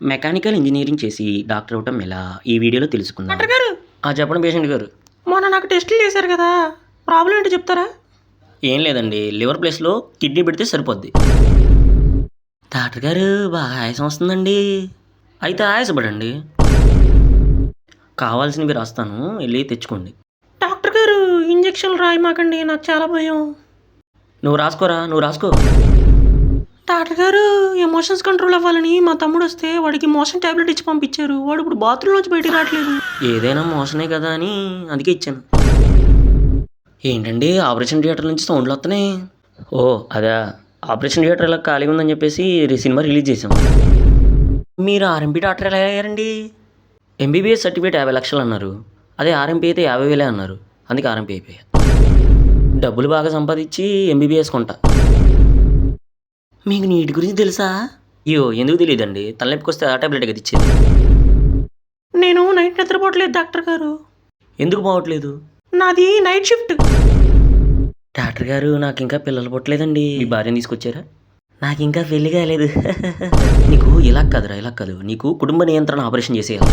Mechanical engineering చేసి doctor అవ్వటం ఎలా ఈ వీడియోలో తెలుసుకుందాం. డాక్టర్ గారు చెప్పండి పేషెంట్ గారు. మొన్న నాకు టెస్టులు చేశారు కదా, ప్రాబ్లం ఏంటో చెప్తారా? ఏం లేదండి, లివర్ ప్లేస్లో కిడ్నీ పెడితే సరిపోద్ది. డాక్టర్ గారు బాగా ఆయాసం వస్తుందండి. అయితే ఆయాసపడండి, కావాల్సినవి రాస్తాను, వెళ్ళి తెచ్చుకోండి. డాక్టర్ గారు ఇంజక్షన్లు రాయమాకండి, నాకు చాలా భయం. నువ్వు రాసుకో. డాక్టర్ గారు ఎమోషన్స్ కంట్రోల్ అవ్వాలని మా తమ్ముడు వస్తే వాడికి మోషన్ టాబ్లెట్ ఇచ్చి పంపించారు. వాడు ఇప్పుడు బాత్రూమ్ నుంచి బయటికి రావట్లేదు. ఏదైనా మోసనే కదా అని అందుకే ఇచ్చాను. ఏంటండి ఆపరేషన్ థియేటర్ నుంచి సౌండ్లు వస్తున్నాయి? ఓ అదే, ఆపరేషన్ థియేటర్ ఇలా ఖాళీగా ఉందని చెప్పేసి సినిమా రిలీజ్ చేసాం. మీరు ఆర్ఎంపీ డాక్టర్ ఎలా అయ్యారండి? ఎంబీబీఎస్ సర్టిఫికేట్ 50 లక్షలు అన్నారు, అదే ఆర్ఎంపీ అయితే 50,000 అన్నారు, అందుకే ఆర్ఎంపీ అయిపోయా. డబ్బులు బాగా సంపాదించి ఎంబీబీఎస్ కొంటా. మీకు నీటి గురించి తెలుసా? అయ్యో ఎందుకు తెలియదండి, తలనొప్పికి వస్తే ఆ టాబ్లెట్ కదా ఇచ్చేది. నేను నైట్ నిద్రపోవట్లేదు డాక్టర్ గారు. ఎందుకు పోవట్లేదు? నాది నైట్ షిఫ్ట్. డాక్టర్ గారు నాకు ఇంకా పిల్లలు పుట్టలేదండి. మీ భార్యను తీసుకొచ్చారా? నాకు ఇంకా పెళ్లి కాలేదు. నీకు ఇలా కాదు, నీకు కుటుంబ నియంత్రణ ఆపరేషన్ చేసేయాలి.